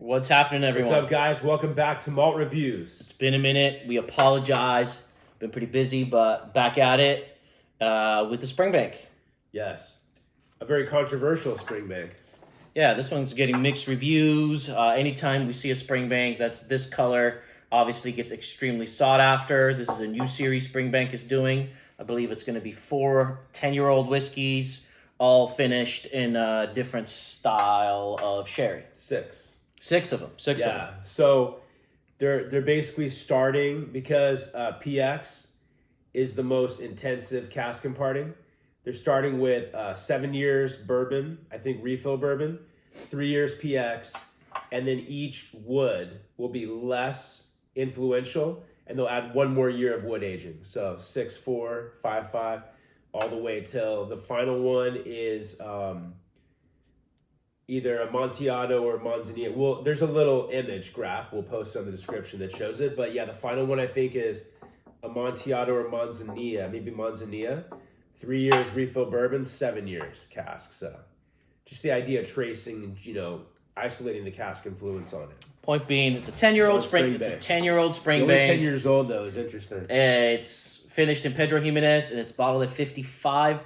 What's happening, everyone? What's up, guys? Welcome back to Malt It's Reviews. been a minute. We apologize. Been pretty busy, but back at it with the Springbank. Yes, a very controversial Springbank. Yeah, this one's getting mixed reviews. Anytime we see a Springbank that's this color, obviously gets extremely sought after. This is a new series Springbank is doing. I believe it's going to be 4 10-year-old whiskeys, all finished in a different style of sherry. 6. 6 of them. 6 of them. Yeah. So they're basically starting because PX is the most intensive cask imparting. They're starting with 7 years bourbon, I think refill bourbon, 3 years PX, and then each wood will be less influential, and they'll add 1 more year of wood aging. So 6.4, 5.5, all the way till the final one is either a Amontillado or Manzanilla. Well, there's a little image graph we'll post on the description that shows it. But yeah, the final one I think is Amontillado or Manzanilla, maybe Manzanilla. 3 years refill bourbon, 7 years cask. So just the idea of tracing, isolating the cask influence on it. Point being, it's a 10-year-old Springbank. It's a 10-year-old Springbank. Only 10 years old though is interesting. It's finished in Pedro Jimenez, and it's bottled at 55%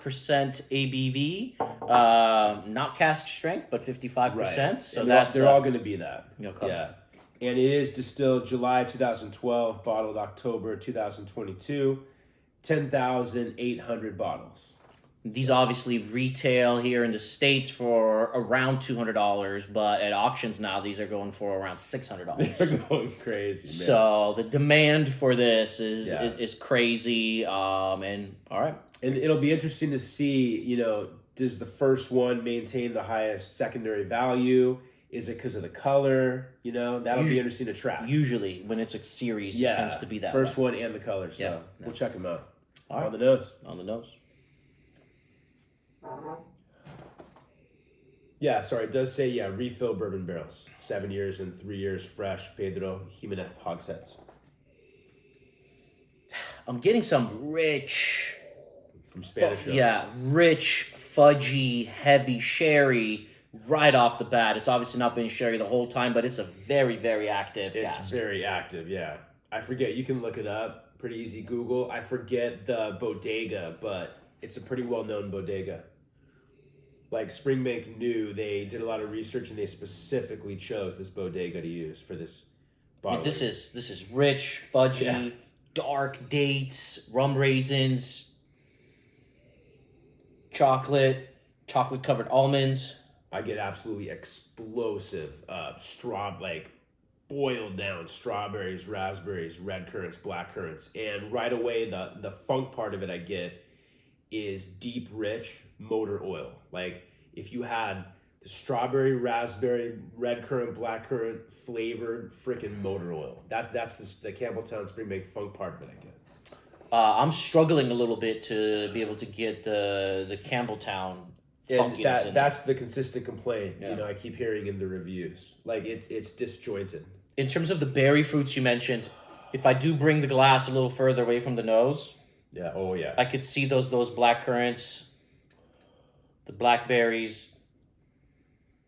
ABV. Not cask strength, but 55%. Right. So and that's they're all going to be that. Okay. Yeah. And it is distilled July 2012, bottled October 2022, 10,800 bottles. These obviously retail here in the States for around $200, but at auctions now, these are going for around $600. They're going crazy, man. So the demand for this is crazy. And all right. And it'll be interesting to see, does the first one maintain the highest secondary value? Is it because of the color? That'll be interesting to track. Usually, when it's a series, it tends to be that first way. one and the color. So we'll check them out. All right. On the nose. On the nose. Yeah, sorry, it does say, refill bourbon barrels. 7 years and 3 years fresh Pedro Jimenez hogsheads. I'm getting some rich... From Spanish. Rich, fudgy, heavy sherry right off the bat. It's obviously not been sherry the whole time, but it's a very, very active cask. It's very active, yeah. I forget, you can look it up. Pretty easy Google. I forget the bodega, but it's a pretty well-known bodega. Like Springbank knew, they did a lot of research and they specifically chose this bodega to use for this bottle. This is rich, fudgy, dark dates, rum raisins, chocolate covered almonds. I get absolutely explosive boiled down strawberries, raspberries, red currants, black currants, and right away the funk part of it I get is deep, rich motor oil. Like if you had the strawberry, raspberry, red currant, black currant flavored freaking motor oil. That's the Campbelltown Springbank funk part of it I get. I'm struggling a little bit to be able to get the Campbelltown funkiness. And that's the consistent complaint Yeah. I keep hearing in the reviews. Like it's disjointed. In terms of the berry fruits you mentioned, if I do bring the glass a little further away from the nose, I could see those black currants, the blackberries.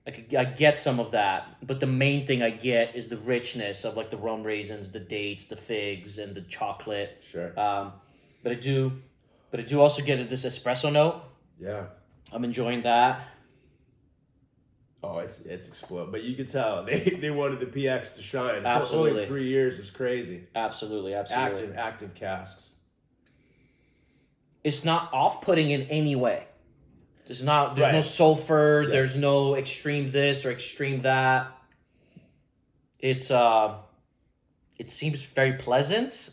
I get some of that, but the main thing I get is the richness of like the rum raisins, the dates, the figs, and the chocolate. Sure. But I do also get this espresso note. Yeah. I'm enjoying that. Oh, it's explode. But you could tell they wanted the PX to shine. So Absolutely. only 3 years is crazy. Absolutely. Active casks. It's not off-putting in any way. There's no sulfur. Yeah. There's no extreme this or extreme that. It seems very pleasant.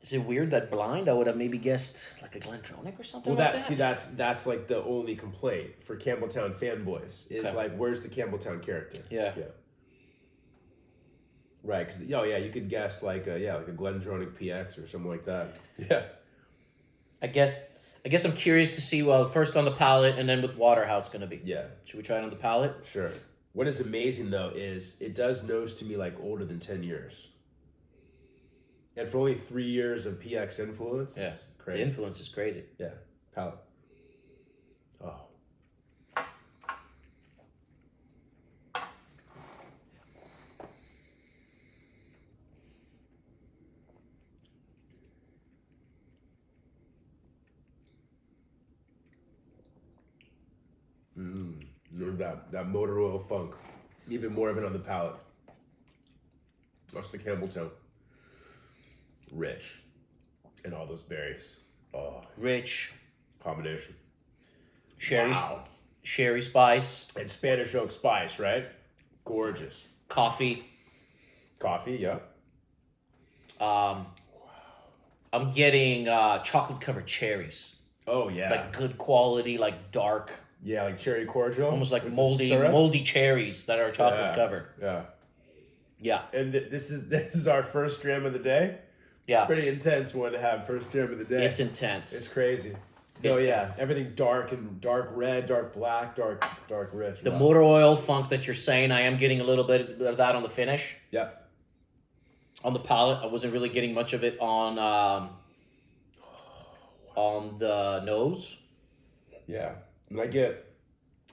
Is it weird that blind? I would have maybe guessed like a Glendronach or something. Well, like that. that's like the only complaint for Campbelltown fanboys is like, where's the Campbelltown character? Yeah. Right, because you could guess like a Glendronach PX or something like that. Yeah. I guess I'm curious to see, first on the palate and then with water, how it's going to be. Yeah. Should we try it on the palate? Sure. What is amazing, though, is it does nose to me like older than 10 years. And for only 3 years of PX influence, it's crazy. The influence is crazy. Yeah. Palate. Oh. of that motor oil funk. Even more of it on the palate. That's the Campbelltown. Rich. And all those berries. Oh. Rich. Combination. Sherry spice. And Spanish oak spice, right? Gorgeous. Coffee, yeah. I'm getting chocolate covered cherries. Oh yeah. Like good quality, like dark. Yeah, like cherry cordial. Almost like moldy cherries that are chocolate covered. Yeah. Yeah. And this is our first dram of the day. Yeah. It's pretty intense one to have first dram of the day. It's intense. It's crazy. Everything dark and dark red, dark black, dark rich. The motor oil funk that you're saying, I am getting a little bit of that on the finish. Yeah. On the palate, I wasn't really getting much of it on the nose. Yeah, and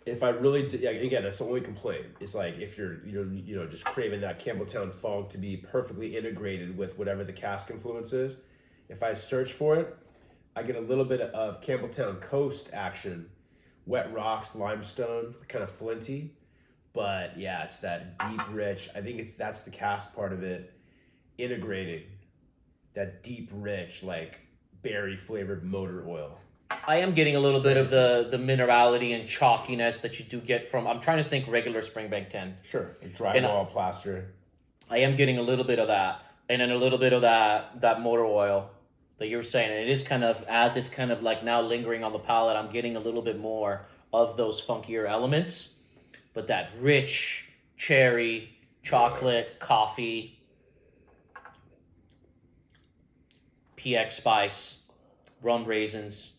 if I really did, again, that's the only complaint. It's like if you're just craving that Campbelltown funk to be perfectly integrated with whatever the cask influence is. If I search for it, I get a little bit of Campbelltown coast action, wet rocks, limestone, kind of flinty, but yeah, it's that deep, rich. I think that's the cask part of it, integrating that deep, rich, like berry flavored motor oil. I am getting a little bit of the minerality and chalkiness that you do get from. I'm trying to think regular Springbank 10. Sure, like drywall plaster. I am getting a little bit of that, and then a little bit of that motor oil that you were saying. And it is kind of, as it's kind of like now lingering on the palate, I'm getting a little bit more of those funkier elements. But that rich cherry, chocolate, coffee, PX spice, rum raisins.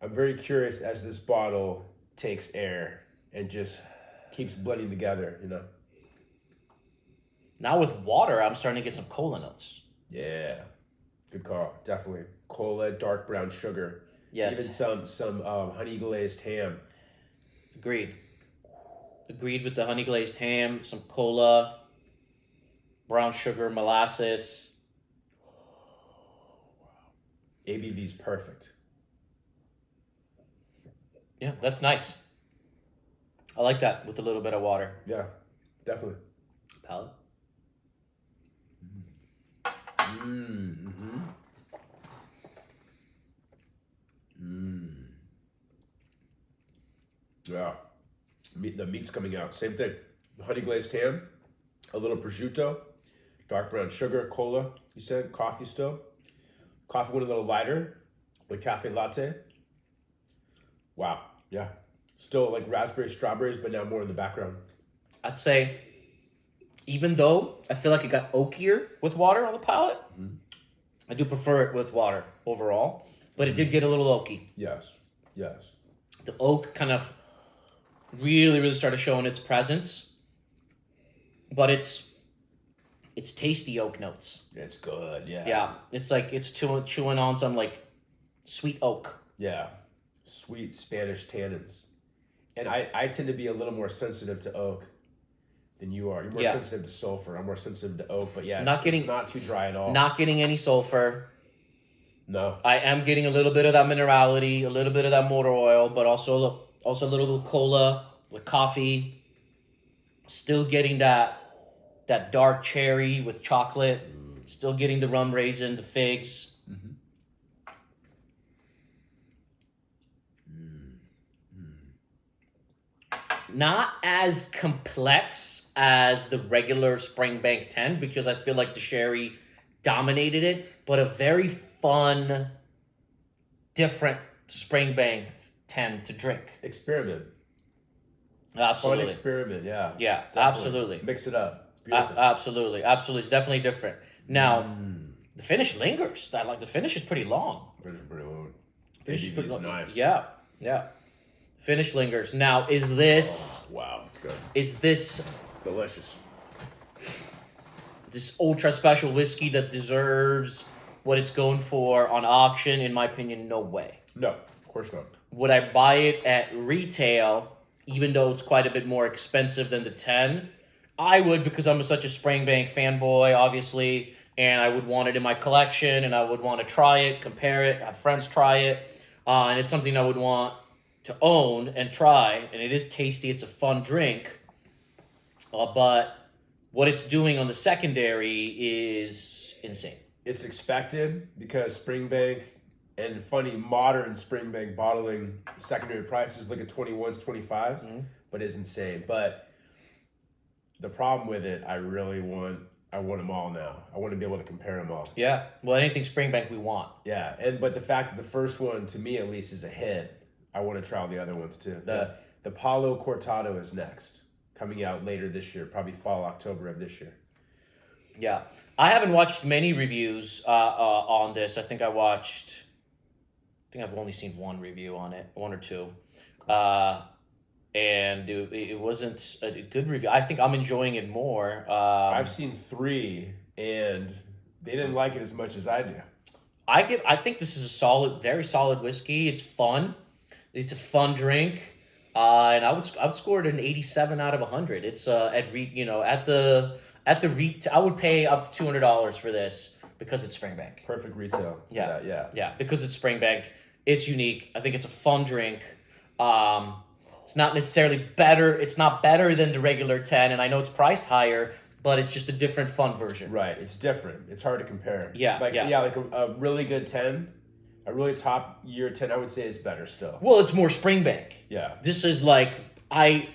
I'm very curious as this bottle takes air and just keeps blending together, Now with water, I'm starting to get some cola notes. Yeah, good call. Definitely cola, dark brown sugar. Yes. Even some honey glazed ham. Agreed with the honey glazed ham, some cola, brown sugar, molasses. ABV's perfect. Yeah, that's nice. I like that with a little bit of water. Yeah, definitely. Palate. Yeah, the meat's coming out. Same thing. Honey glazed ham, a little prosciutto, dark brown sugar, cola. You said coffee still. Coffee went a little lighter, like cafe latte. Wow. Yeah. Still like raspberries, strawberries, but now more in the background. I'd say, even though I feel like it got oakier with water on the palate, I do prefer it with water overall, but it did get a little oaky. Yes. The oak kind of really started showing its presence, but it's tasty oak notes. It's good. Yeah. Yeah. It's like it's chewing on some like sweet oak. Yeah. Sweet Spanish tannins. And I tend to be a little more sensitive to oak than you are. You're more sensitive to sulfur. I'm more sensitive to oak, but yeah, it's not too dry at all. Not getting any sulfur. No. I am getting a little bit of that minerality, a little bit of that motor oil, but also a little bit of cola with coffee. Still getting that dark cherry with chocolate. Still getting the rum raisin, the figs. Not as complex as the regular Springbank 10 because I feel like the sherry dominated it, but a very fun, different Springbank 10 to drink. Experiment. Absolutely. Fun experiment, yeah. Yeah, definitely. Absolutely. Mix it up. It's beautiful. Absolutely. It's definitely different. Now, the finish lingers. The finish is pretty long. Finish is pretty long. Finish is pretty long. Nice. Yeah. Finish lingers. Now, is this... Oh, wow, it's good. Is this... Delicious. This ultra special whiskey that deserves what it's going for on auction? In my opinion, no way. No, of course not. Would I buy it at retail, even though it's quite a bit more expensive than the 10? I would, because I'm such a Springbank fanboy, obviously, and I would want it in my collection, and I would want to try it, compare it, have friends try it, and it's something I would want to own and try, and it is tasty. It's a fun drink, but what it's doing on the secondary is insane. It's expected because Springbank and funny modern Springbank bottling secondary prices look at 21s, 25s, but it's insane. But the problem with it, I want them all now. I want to be able to compare them all. Yeah. Well, anything Springbank we want. Yeah, but the fact that the first one, to me at least, is a hit, I want to try all the other ones too. The Palo Cortado is next, coming out later this year, probably fall, October of this year. Yeah. I haven't watched many reviews on this. I think I've only seen one review on it, one or two. And it wasn't a good review. I think I'm enjoying it more. I've seen 3, and they didn't like it as much as I do. I think this is a very solid whiskey. It's fun. It's a fun drink. And I would score it an 87 out of 100. It's I would pay up to $200 for this because it's Springbank. Perfect retail. Yeah. Yeah. Yeah, because it's Springbank. It's unique. I think it's a fun drink. It's not necessarily better. It's not better than the regular 10, and I know it's priced higher, but it's just a different fun version. Right. It's different. It's hard to compare. Yeah. Like a really good 10, a really top year 10, I would say is better still. Well, it's more Springbank. Yeah. This is like had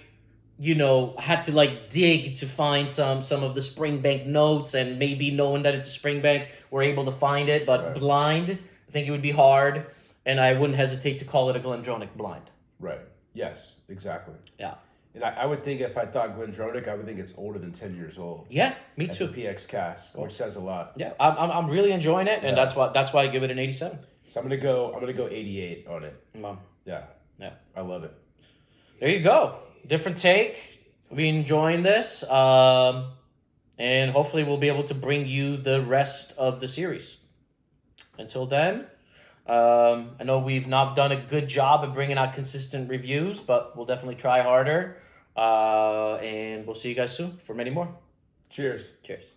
to like dig to find some of the Springbank notes, and maybe knowing that it's a Springbank, we're able to find it, but right. Blind, I think it would be hard, and I wouldn't hesitate to call it a Glendronach blind. Right. Yes, exactly. Yeah. And I would think if I thought Glendronach, I would think it's older than 10 years old. Yeah, me too. As a PX cask, which says a lot. Yeah, I'm really enjoying it, and that's why I give it an 87. So I'm gonna go 88 on it. Mom. Yeah. I love it. There you go. Different take. We enjoying this, and hopefully we'll be able to bring you the rest of the series. Until then. I know we've not done a good job of bringing out consistent reviews, but we'll definitely try harder. And we'll see you guys soon for many more. Cheers. Cheers.